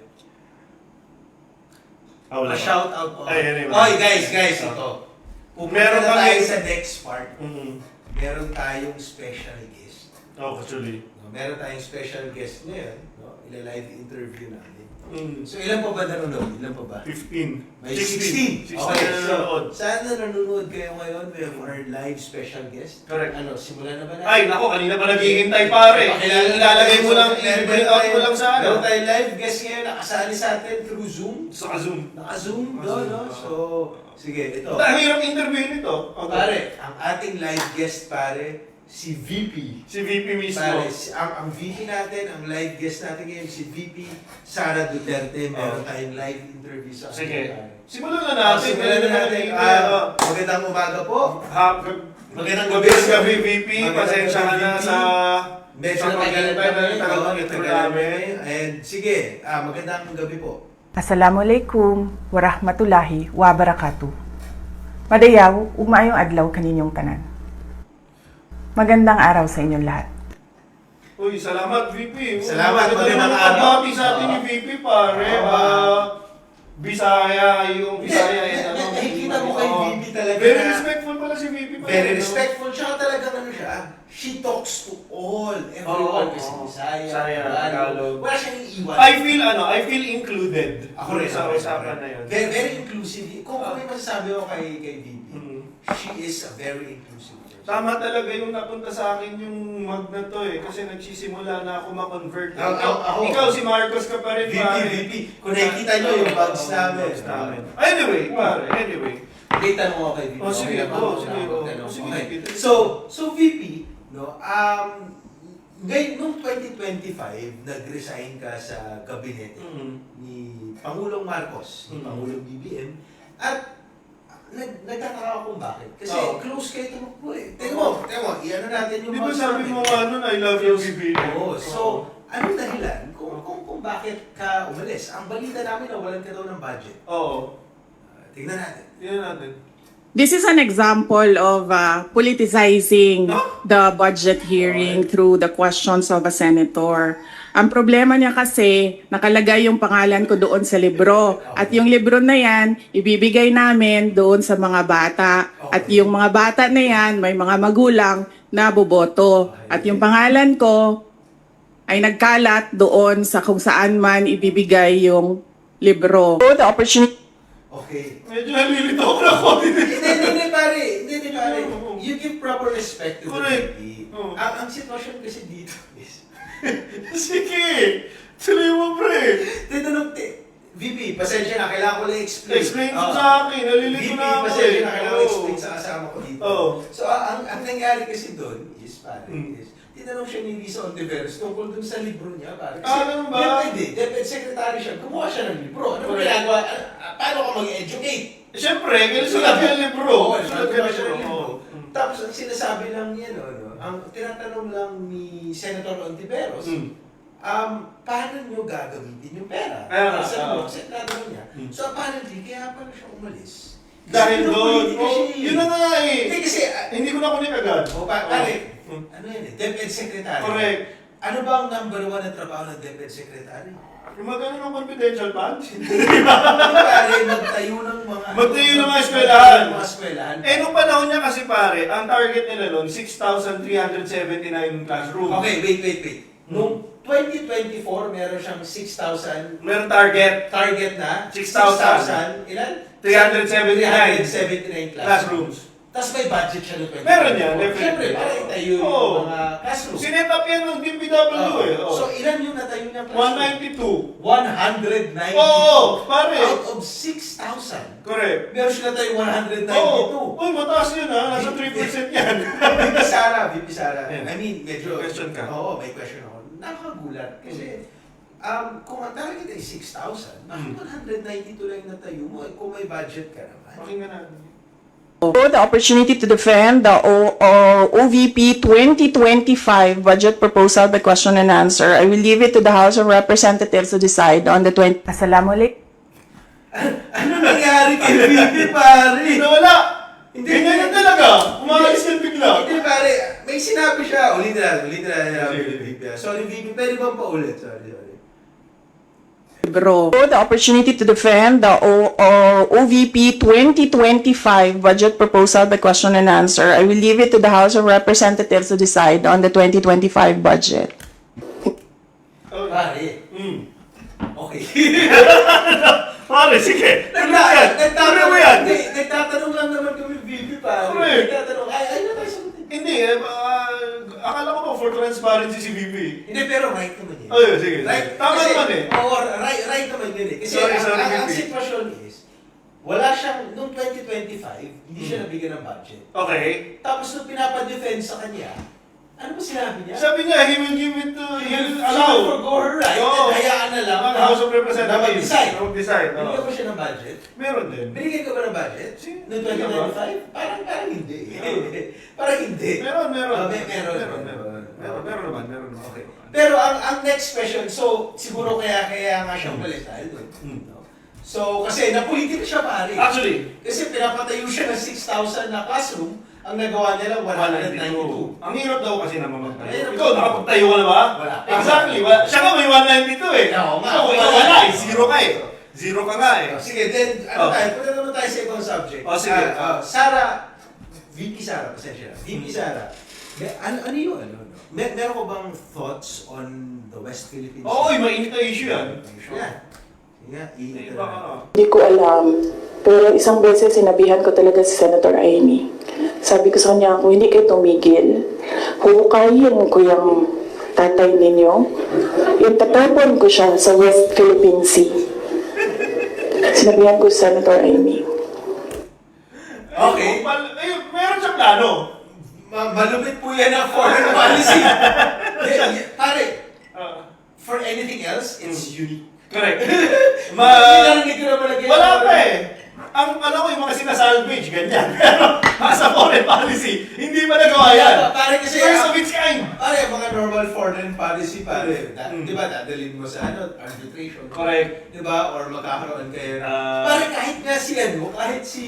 Wala pa. Shout out po. Ay, Oy, guys, ito. Pupunta Meron na tayo kami- sa next part. Mhm. Meron tayong special guest. Oh, actually. No, meron tayong special guest ngayon. No? Ila-live interview namin. So ilan pa ba nanonood? Ilan pa ba? 15. May 16. Okay, na so nanonood. sana nanonood kayo ngayon. We have our live special guest. Correct. Ano, simulan na ba natin? Ay, nako, kanina pa naghihintay pare. Ilalagay mo lang, i-bring out mo lang sa Meron ano. tayong live guest ngayon, nakasali sa atin through Zoom. Sa Zoom. Naka-Zoom doon, no? So, sige, ito. Ang hirap interview nito. Pare, ang ating live guest, pare, si VP. Si VP mismo. Pare, ang VP natin, ang live guest natin ngayon, si VP Sara Duterte. Meron tayong live interview sa Sige. pare. Simulan na natin. Simulan na natin. Magandang umaga po. Magandang gabi. Magandang gabi, VP. Magandang Pasensya ka gabi, na VP. sa... Medyo sa nagagalan kami. pag-intro namin. And sige, magandang gabi po. Assalamualaikum warahmatullahi wabarakatuh. Madayaw, umayong adlaw kaninyong tanan. Magandang araw sa inyong lahat. Uy, salamat, VP. Salamat, magandang araw. Pagbati sa atin ni VP, pare. Bisaya, yung Bisaya. Nakikita mo kay VP talaga Very na- respectful pala si VP. Very respectful siya talaga ano siya. She talks to all, everyone. Oo, Kasi oo. Bisaya, Bisaya, Tagalog. Wala siyang iiwan. I feel included. Ako rin sa usapan na yun. Very, very inclusive. Kung may masasabi ko kay VP, Mhm. she is a very inclusive person. Tama talaga yung napunta sa akin yung mag na to eh. Kasi nagsisimula na ako ma-convert. Ako. Ikaw si Marcos ka pa rin, pare. VP. Kung nakikita nyo yung bags namin. Bags namin. Anyway, pare, anyway. Kita mo ako kay VP. Oh, sige, Okay, oh, ako sige, na oh. magtanong. Sige, Okay. sige. So VP, no, ngayon, noong 2025, nag-resign ka sa gabinete ni Pangulong Marcos, ni Pangulong BBM, at nagtataka ako kung bakit. Kasi close kayo tumakbo eh. Tingnan mo, i-ano natin yung Di ba mga sabi namin. mo ano, I love you, BB? Oo, so, anong dahilan kung bakit ka umalis? Ang balita namin na walan ka daw ng budget. Oo. Tingnan natin. Yan natin. This is an example of politicizing the budget hearing through the questions of a senator. Ang problema niya kasi, nakalagay yung pangalan ko doon sa libro. At yung libro na yan, ibibigay namin doon sa mga bata. At yung mga bata na yan, may mga magulang na boboto. At yung pangalan ko ay nagkalat doon sa kung saan man ibibigay yung libro. The opportunity Okay. Medyo nalilito ako na ako. Hindi pare. You give proper respect to Correct. the VP. Oo. Ang sitwasyon kasi dito is, Sige! Tuloy mo, pre! VP, pasensya na, kailangan ko lang explain. Explain mo sa akin, nalilito VP, na ako pasensya eh. na, kailangan ko Oo. explain sa kasama ko dito. Oo. So, ang nangyari kasi doon is, pare, Mm. tinanong siya ni Lisa Ontiveros tungkol dun sa libro niya, pare. Ganun ba? Deputy Secretary siya, kumuha siya ng libro. Ano ba Correct. ginagawa? Paano ka mag-educate? Siyempre, ganun sulat yung libro. Oo, Sulat sulat yung siya ng libro. libro. Tapos, ang sinasabi lang niya, no, ang tinatanong lang ni Senator Ontiveros, paano nyo gagamitin yung pera? Kaya nga, Sa oo. kasi tinatanong niya. So, apparently, kaya pala siya umalis. Dahil Kasi doon. pinopolitika siya eh. Yun na nga eh. Hindi kasi, Hindi ko na kunin agad. pare, Oo. ano yan eh, DepEd Secretary. Correct. Ano ba ang number one na trabaho ng DepEd Secretary? Gumagano ng confidential funds? Pare, magtayo ng mga... Magtayo ng mga eskwelahan. Mga eskwelahan. Eh, nung panahon niya kasi pare, ang target nila noon, 6,379 classrooms. Okay, wait. Noong 2024, meron siyang 6,000 Meron target, target na 6,000. Ilan? 379 classrooms. classrooms. Tapos may budget siya noong 2024. Meron yan, definitely. Siyempre, para itayo yung Oo. mga classrooms. Sinet up yan ng DPW eh. Oh. So, ilan yung natayo niyang classroom? 192. 192. Oo, pare. Out of 6,000. Correct. Meron siya natayo 192. Oo. Uy, mataas yun ha. Nasa 3% yan. VP Sara. Yeah. I mean, medyo... Question ka. Oo, may question ako. Nakakagulat. Kasi, kung ang target ay 6,000, bakit 192 lang yung natayo mo? Eh, kung may budget ka naman. Pakinggan natin. the opportunity to defend the OVP 2025 budget proposal by question and answer. I will leave it to the House of Representatives to decide on the 20... Assalamualaikum. Ano nangyari kay VP, pare? Nawala! Hindi. Ganyan yan talaga. Umalis yan bigla. Hindi, pare. May sinabi siya. Ulitin na. Sige. VP. Sorry, VP. Pwede bang paulit? Sorry. Bro, the opportunity to defend the OVP 2025 budget proposal by question and answer. I will leave it to the House of Representatives to decide on the 2025 budget. Oh. Pare, Okay. Pare, sige. Tuloy mo yan. Nagtatanong lang naman kami, VP, pare. Correct. Nagtatanong, ay na tayo sagutin. Hindi, akala ko ba for transparency si VP? Hindi, pero right naman yun. Ay, sige. Right, Tama kasi- naman eh. Oo, right naman yun eh. Kasi Sorry, ang VP. sitwasyon is, wala siyang, noong 2025, hindi siya nabigyan ng budget. Okay. Tapos nung pinapa-defense sa kanya, ano ba sinabi niya? Sabi niya, he will give it to, he will Allow allow. forgo her right, Oo. and hayaan na lang Ang House of Representatives. na mag-decide. Mag-decide. oo. Binigyan mo siya ng budget? Meron din. Binigyan ka ba ng budget? Si- Noong 2025? Parang hindi. Parang hindi. Meron. Meron Meron naman. Okay. Pero ang next question, so siguro kaya nga siya umalis dahil doon. No? So kasi napolitika siya pare. Actually, Kasi pinapatayo siya ng 6,000 na classroom, ang nagawa niya lang 192. Ang hirap daw kasi naman magtayo. Hirap. Ikaw, nakapagtayo ka na ba? Wala. Exactly. Siya ka may 192 eh. Oo nga. Ikaw wala eh. Zero ka eh. Zero ka nga eh. Sige, then punta naman tayo sa ibang subject. Sige. Sara, VP Sara, pasensya na. VP Sara, ano yun? Meron ko bang thoughts on the West Philippines? Oo, mainit na issue yan. Yeah. Sige, Iba ka na. Hindi ko alam. Pero isang beses sinabihan ko talaga si Senator Amy. Sabi ko sa kanya, kung hindi kayo tumigil, huhukayin ko yung tatay ninyo. Yung tatapon ko siya sa West Philippine Sea. Sinabihan ko si Senator Amy. Okay. Meron siyang plano. Malupit po yan ang foreign policy. Pare, for anything else, it's unique. Correct. Hindi ko na malagay. Wala pa eh. Ang yung mga sinasalvage, ganyan. Pero sa foreign policy, hindi pa nagawa yan. Pare kasi, First of its kind. pare, mga normal foreign policy, pare. Di ba, dadalhin mo sa arbitration. Correct. Di ba? Or magkakaroon kayo. Ah. Pare, kahit nga si kahit si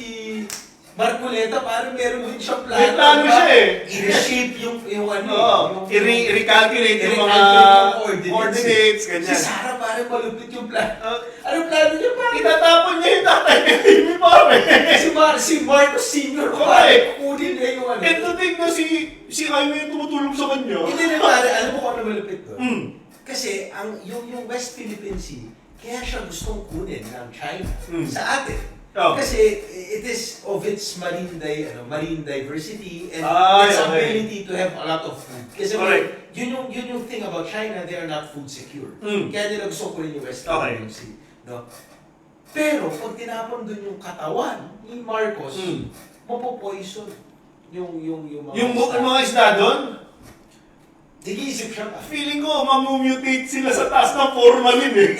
Marcoleta, parang meron din siyang plano. May plano diba? siya eh. I-reshape yung Oo. I-recalculate yung mga i-recalculate yung coordinates, Si ganyan. Sarah, parang malupit yung plano. Anong plano niya, pare? Itatapon niya yung tatay ni Amy, pare. Si Marcos Sr. Correct. kukunin na yung ano. And to think na si Amy yung tumutulong sa kanya. Hindi na pare, alam mo kung ano malupit doon? Mm. Kasi yung West Philippine Sea, kaya siya gustong kunin ng China sa atin. Oh. Kasi it is of its marine diversity and Ay, its okay. ability to have a lot of food. Kasi Correct. yun yung thing about China, they are not food secure. Mm. Kaya nila gusto kunin yung West Okay. Philippine Sea. No? Pero pag tinapon doon yung katawan ni Marcos, mapopoison yung mga Yung mga isda doon, nag-iisip siya pa. feeling ko mamumutate sila sa taas ng formalin eh.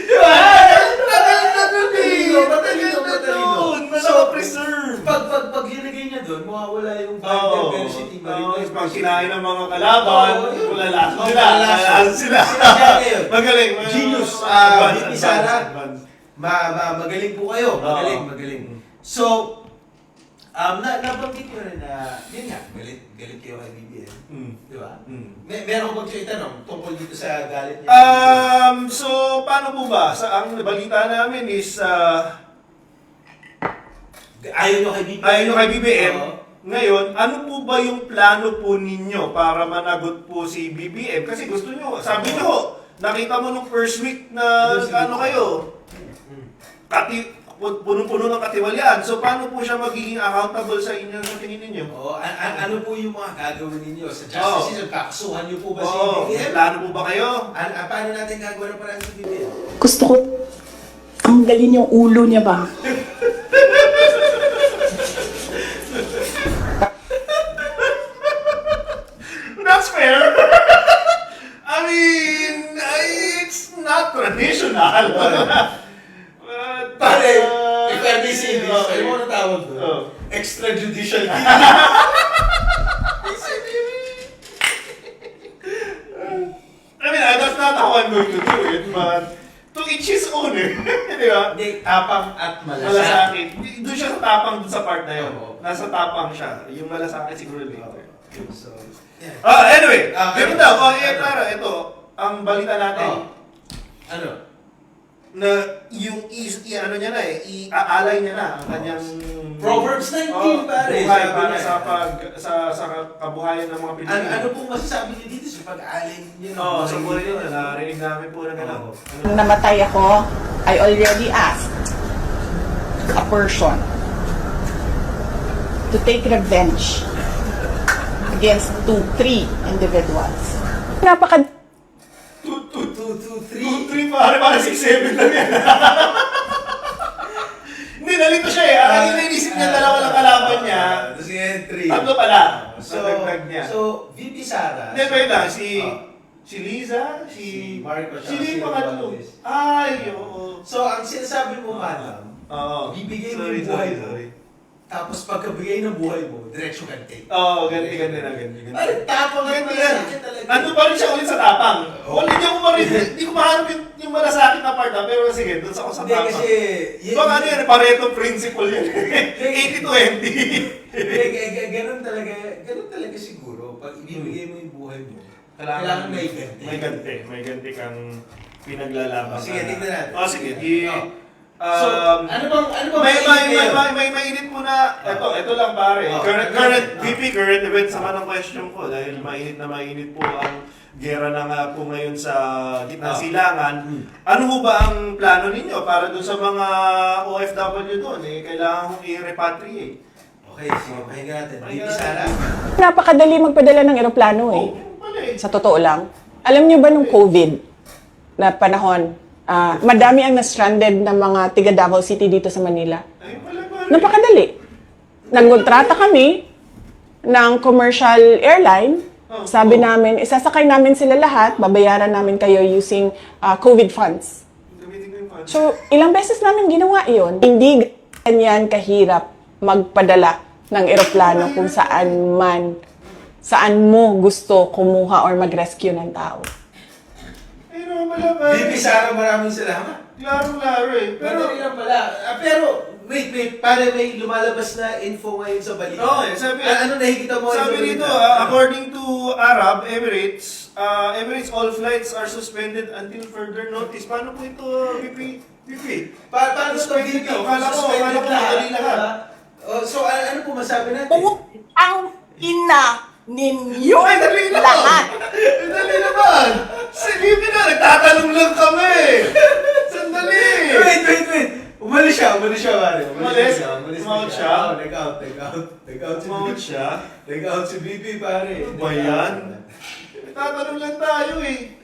Diba? Preserve. Pag linagay niya doon, mawawala yung biodiversity. Pag kinain ng mga kalaban, Oo, malalason sila. malalason. Malalason sila. Sila ngayon. Magaling. Genius. Advance, VP Sara. advance. Magaling po kayo. Oo. Magaling. So, nabanggit ko rin na, yun nga, galit kayo kay BBM. Di ba? Meron ko bang siya itanong tungkol dito sa galit niya? So, paano po ba? Ang balita namin is, Ayaw nyo kay BBM? ayaw nyo kay BBM. Oo. Ngayon, ano po ba yung plano po ninyo para managot po si BBM? Kasi gusto nyo, sabi nyo, nakita mo nung first week na ano kayo, punong-puno ng katiwalian. So, paano po siya magiging accountable sa inyo sa tingin ninyo? Oo, ano po yung mga gagawin ninyo sa justice system? Kakasuhan niyo po ba si Oo, BBM? plano po ba kayo? Paano natin gagawa ng paraan si BBM? Gusto ko tanggalin yung ulo niya ba? That's fair. I mean, it's not traditional. But, Pare, if I may say this, okay. alam mo ano tawag doon? Oh. Extrajudicial killing. I mean, that's not how I'm going to do it, but to each his own eh. Di ba? Hindi, tapang at malasakit. Malasakit. Doon siya sa tapang doon sa part na yun. Oo. Nasa tapang siya. Yung malasakit siguro later. So, yeah. Anyway, ganun daw. Para ito, ang balita natin, Ano? na yung ano niya na iaalay niya na ang kanyang Proverbs 19, pare. buhay Sabi para niya. sa kabuhayan ng mga Pilipino. Ano pong masasabi niyo dito sa pag-alin yun. Oo, sa buhay nyo, narinig namin po na gano'n. Nung namatay ako, I already asked a person to take revenge against 3 individuals. Napaka 2, 3. 2-3 para 6-7 lang yan. Hindi, nalito siya eh. Ang iniisip niya, dalawa lang kalaban niya. Tapos ngayon, 3. Tatlo pala. So, Nadagdag niya. so, VP Sara. Hindi, wait lang. Si Liza, Si Marcos, Sino yung si pangatlo? Romualdez. Ay, oo. So, ang sinasabi mo, madam, Oo. bibigay mo Sorry, yung buhay sorry, mo. sorry. Tapos pagkabigay ng buhay mo, diretso ganti. Oo, ganti na, ganti. Ay, tapang Ganti ang yan. malasakit talaga. Nandun pa rin siya ulit sa tapang. Wala niya ko marin. Hindi ko mahanap yung malasakit na part, pero sige, dun sa ako sa Hindi, tapang. kasi... Baka ano yan, Pareto principle yan. 80-20. Ganun talaga siguro. Pag ibibigay mo yung buhay mo, Kailangan may ganti. May ganti kang pinaglalaban. Sige, tignan natin. Oh, sige. So, ano bang May mainit muna. Ito lang pare. Current event sa ng question ko dahil mainit po ang gera na nga po ngayon sa gitnang silangan. Ano ho ba ang plano ninyo para doon sa mga OFW doon? Kailangan kong i-repatriate. Okay, sige, pahinga natin. VP Sara. napakadali magpadala ng eroplano eh. Pala eh. Sa totoo lang. Alam niyo ba nung COVID na panahon, madami ang na-stranded na mga tiga Davao City dito sa Manila. Ayun pala pare. Napakadali. Nagkontrata kami ng commercial airline. Sabi namin, isasakay namin sila lahat, babayaran namin kayo using COVID funds. Gamitin ko yung funds. So, ilang beses namin ginawa iyon. Hindi ganyan kahirap magpadala ng eroplano kung saan mo gusto kumuha or mag-rescue ng tao. Ayun pala pare. VP Sara, maraming salamat. Klaro eh. Pero, lang pala. Pero, wait, para may lumalabas na info ngayon sa balita. Oo, sabi- ano nakikita mo? Sabi sa dito, balita? according to Arab Emirates, Emirates all flights are suspended until further notice. Paano po ito, VP? Paano ito, Suspended VP? ka? Akala ko madali lahat. So, ano po masabi natin? Ang ina ninyo Ay, dali naman! lahat. Ay, dali naman! Si VP na, nagtatanong lang kami! Sandali! Wait. Umalis siya, pare. Umalis? Tumawag siya? Oo, nag-out. Tumawag siya? Nag-out si VP, pare. Ano ba yan? Nagtatanong lang tayo eh.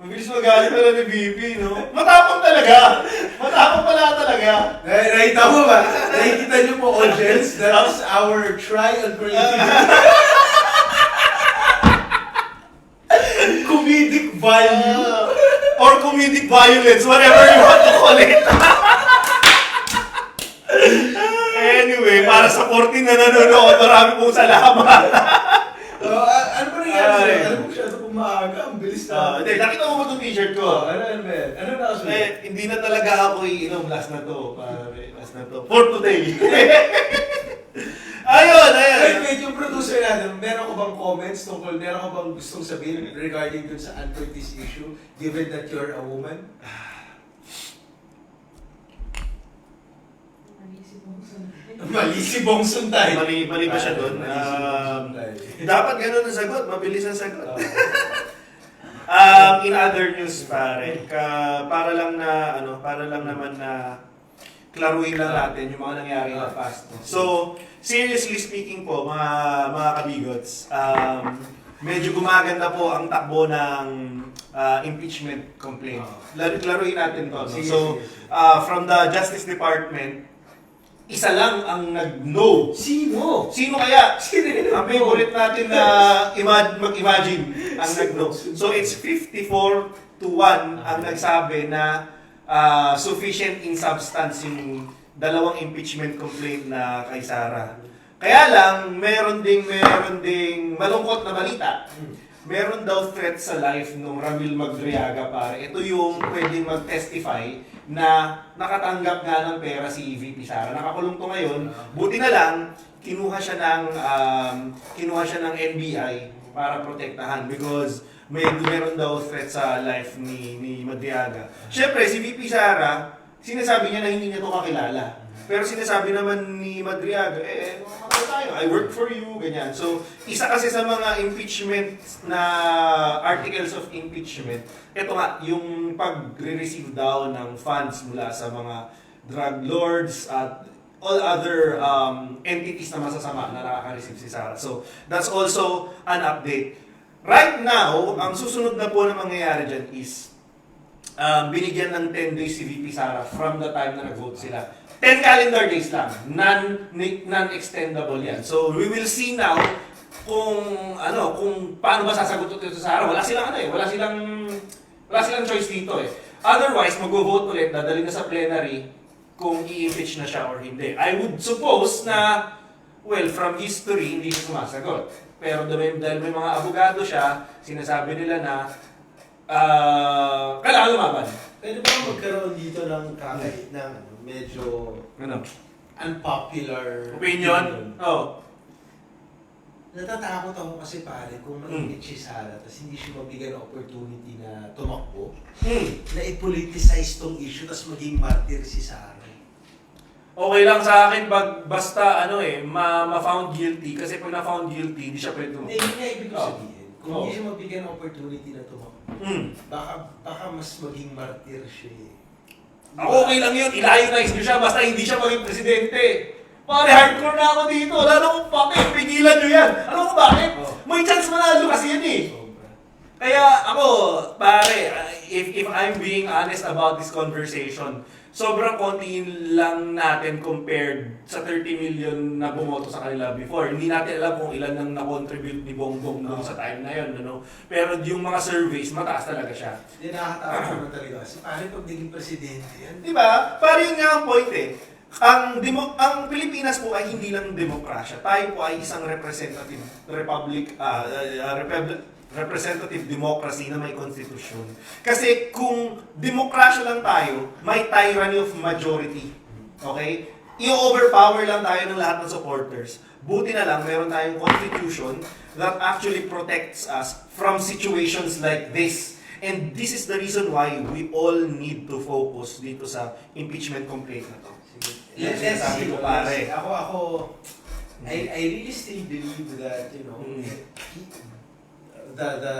Mabilis magalit pala ni VP, no? Matapang talaga! Matapang pala talaga! Nakita mo ba? Nakikita niyo po, audience, that's our try on creativity. Comedic value. Or comedic violence, whatever you want to call it. Anyway, para sa 14 na nanonood, marami pong salamat. Ano ba nangyari Ay. sa'yo? Alam mo siya ito maaga, ang bilis na. Hindi, nakita mo ba itong t-shirt ko? Ano ba yan? Ano na kasi? Hindi na talaga ako iinom. Last na to. Last na to. For today. Ayun. Wait, yung producer natin, meron ko bang comments tungkol, meron ko bang gustong sabihin regarding dun sa answer this issue, given that you're a woman? Mali si Bong Suntay. Mali ba siya doon? Mali si Bong Suntay. Dapat ganun ang sagot. Mabilis ang sagot. In other news pare, para lang naman na klaruhin lang natin yung mga nangyari na past. No? So, seriously speaking po, mga kabigots, medyo gumaganda po ang takbo ng impeachment complaint. Klaruhin natin to. No? Sige, So, sige. from the Justice Department, isa lang ang nag-no. Sino? Sino kaya? Sino yun? Ang favorite natin na mag-imagine ang nag-no. So it's 54-1 ang nagsabi na sufficient in substance yung dalawang impeachment complaint na kay Sara. Kaya lang, meron ding malungkot na balita. Meron daw threat sa life nung Ramil Magdriaga pare. Ito yung pwedeng mag-testify na nakatanggap nga ng pera si VP Sara. Nakakulong to ngayon. Buti na lang, kinuha siya ng NBI para protektahan because meron daw threat sa life ni Madriaga. Siyempre, si VP Sara, sinasabi niya na hindi niya to kakilala. Pero sinasabi naman ni Madriaga, ano tayo, I work for you, ganyan. So, isa kasi sa mga impeachment na articles of impeachment, ito nga, yung pag-receive daw ng funds mula sa mga drug lords at all other entities na masasama na nakaka-receive si Sara. So, that's also an update. Right now, ang susunod na po na mangyayari dyan is binigyan ng 10 days si VP Sara from the time na nag-vote sila. 10 calendar days lang. Non-extendable yan. So, we will see now kung paano ba sasagot ito sa Sara. Wala silang choice dito eh. Otherwise, mag-vote ulit, dadali na sa plenary kung i-impeach na siya or hindi. I would suppose na, well, from history, hindi siya sumasagot. Pero dahil may mga abogado siya, sinasabi nila na kailangan lumaban. Pwede ba magkaroon dito ng medyo unpopular Opinion? Oh. Natatakot ako kasi pare kung mag-impeach si Sara tapos hindi siya mabigyan ng opportunity na tumakbo, na i-politicize tong issue tapos maging martyr si Sara. Okay lang sa akin basta ma-found guilty kasi pag na-found guilty, hindi siya pwede Hindi, yun nga ibig ko Oh. sabihin. Kung hindi siya mabigyan ng opportunity na tumakbo, baka mas maging martyr siya eh. Ako okay lang yun, ilayo-nice niyo siya basta hindi siya maging presidente. Pare, hardcore na ako dito. Wala na akong bakit. Pigilan nyo yan. Alam mo bakit? Oh. May chance manalo kasi yan eh. Sobra. Kaya ako, pare, if I'm being honest about this conversation, sobrang konti lang natin compared sa 30 million na bumoto sa kanila before. Hindi natin alam kung ilan nang na-contribute ni Bongbong doon sa time na yun. Ano? Pero yung mga surveys, mataas talaga siya. Hindi nakakatakot naman talaga. Kasi pare pag naging presidente yan, Di ba? Pare yun nga ang point eh. Ang Pilipinas po ay hindi lang demokrasya. Tayo po ay isang representative representative democracy na may konstitusyon. Kasi kung demokrasya lang tayo, may tyranny of majority. Okay? I-overpower lang tayo ng lahat ng supporters. Buti na lang, meron tayong constitution that actually protects us from situations like this. And this is the reason why we all need to focus dito sa impeachment complaint na to. let's Sabi see. ko, pare. I really still believe that, the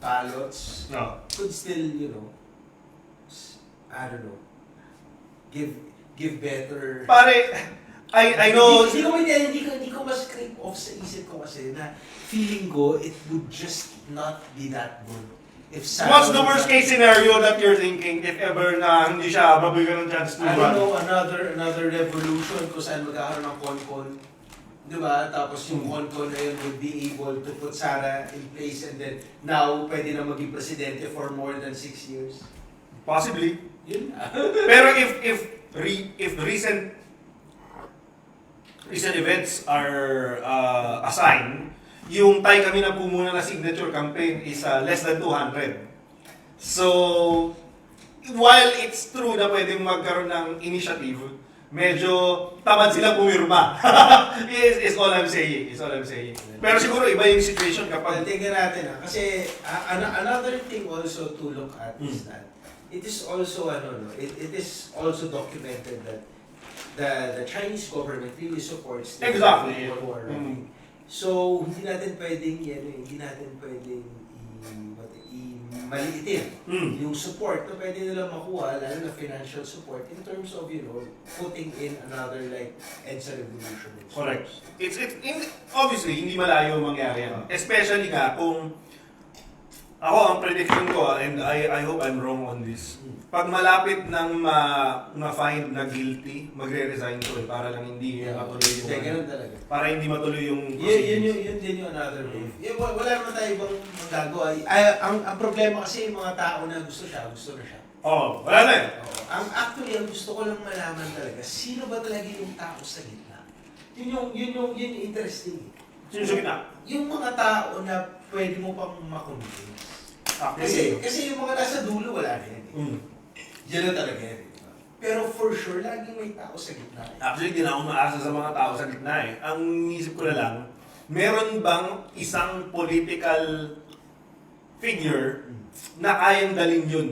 ballots No. could still, I don't know, give better. Pare, I know... Hindi ko ma-scrape off sa isip ko kasi na feeling ko it would just not be that good. If Sara What's the would worst not- case scenario that you're thinking if ever na hindi siya mabigyan ng chance to I run? don't know, another revolution kung saan magkakaroon ng CONCON. Diba? Tapos yung CONCON na yun would be able to put Sara in place and then now pwede na maging presidente for more than 6 years. Possibly. Yun na. Pero if recent events are a sign, yung tay kami na pumuna na signature campaign is less than 200. So, while it's true na pwedeng magkaroon ng initiative, medyo tamad sila pumirma. is all I'm saying. Pero siguro iba yung situation kapag... Tingnan natin kasi another thing also to look at is that it is also it is also documented that the Chinese government really supports the Exactly. war. So hindi natin pwedeng maliitin yung support na pwede nila makuha, lalo na financial support in terms of putting in another like EDSA revolution. Correct. Obviously, hindi malayo mangyari yan. Especially nga kung ako, ang prediction ko, and I hope I'm wrong on this, pag malapit nang ma-find na guilty, magre-resign to para lang hindi matuloy yung... Ganun talaga. Para hindi matuloy yung... Yun din yung another wave. Wala naman tayo ibang magagawa. Ang problema kasi yung mga tao na gusto na siya. Oo, wala na eh. Actually, ang gusto ko lang malaman talaga, sino ba talaga yung tao sa gitna? Yun yung interesting. Sino sa gitna? Yung mga tao na pwede mo pang makonvince. Actually, Kasi yung mga nasa dulo, wala na yan. Yan na talaga yan. Pero for sure, laging may tao sa gitna. Actually, di na ako maasa sa mga tao sa gitna eh. Ang isip ko na lang, meron bang isang political figure na kayang dalhin yun?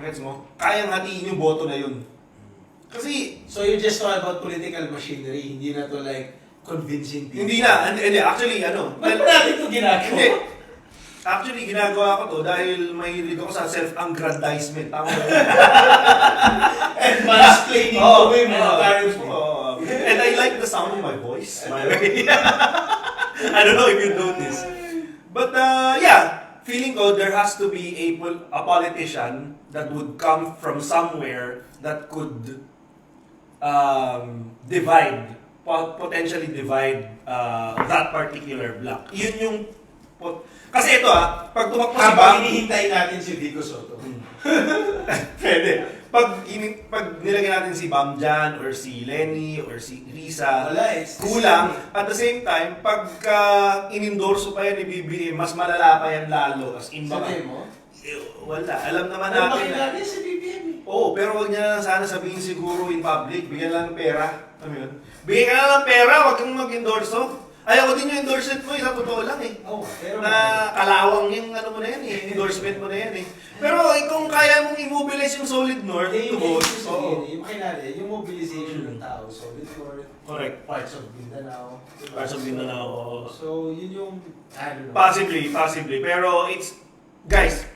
Gets mo? Kayang hatiin yung boto na yun. Kasi, So you just talk about political machinery, hindi na to like convincing people. hindi na, hindi, actually, Ba't natin ito ginagawa? Hindi. Actually, ginagawa ko to dahil mahilig ako sa self-aggrandizement. Tama ba yun? And mansplaining Oo, to him, mga oo, parents mo. oo. And I like the sound of my voice, by the way. I don't know if you notice. But yeah, feeling ko there has to be a politician that would come from somewhere that could potentially divide that particular block. Yun yung kasi ito pag tumakbo si Bam, Habang hinihintay natin si Vico Soto. pwede. Pag nilagyan natin si Bam dyan, or si Lenny, or si Risa, Wala, it's kulang. At the same time, pagka inendorso pa yan ni BBM, mas malala pa yan lalo. As in, baka, Sabi mo? wala. Alam naman Ano natin na. natin si BBM eh? Oo, pero huwag niya sana sabihin siguro in public. Bigyan lang ng pera. Ano yun? Bigyan ka lang ng pera, huwag kang mag-endorso. Ayaw ko din yung endorsement mo, sa totoo lang eh. Oo, pero Na kalawang yung mo na yan eh, endorsement mo na yan eh. Pero kung kaya mong immobilize yung Solid North, yung to vote, yung makinali, yung mobilization ng tao, Solid North, Correct. parts of Mindanao. Parts of Mindanao, oo. So, yun yung, I don't know. Possibly. Pero it's, guys,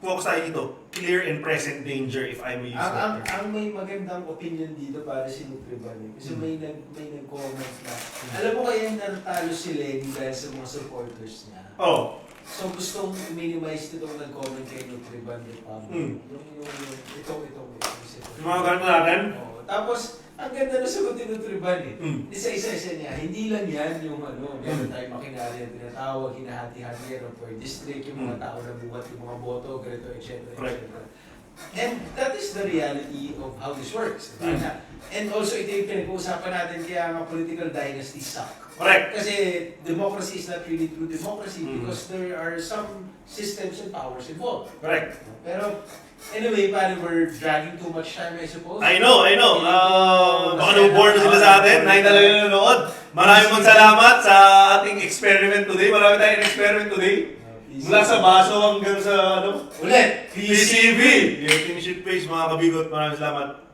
focus tayo dito. Clear and present danger, if I may use that term. Ang may magandang opinion dito para si Nutriban eh. Kasi may nag-comment na, alam mo kaya natalo si Lenny dahil sa mga supporters niya. Oh, So gustong minimize itong nag-comment kay Nutriban ni Pam. Mm. Itong yung mga ganito natin, Oo. Tapos, ang ganda na sagot ni Nutriban eh. Mm. Isa-isa niya, hindi lang yan yung meron tayong makinarya na tinatawag, hinahati-hati yan per district, yung mga tao na buhat, yung mga boto, ganito, etc. Correct. And that is the reality of how this works. Diba? Mm. And also, ito yung pinag-uusapan natin kaya nga political dynasty suck. correct. Kasi democracy is not really true democracy Mm. because there are some systems and powers involved. Correct. Pero anyway, parang we're dragging too much time, I suppose. I know. Baka na-board na sila sa atin. Nahin talaga nanonood. Maraming salamat sa ating experiment today. Marami tayong experiment today. Mula sa baso hanggang sa Ulit! PCB. Yung team shit page, mga kabigot. Maraming salamat.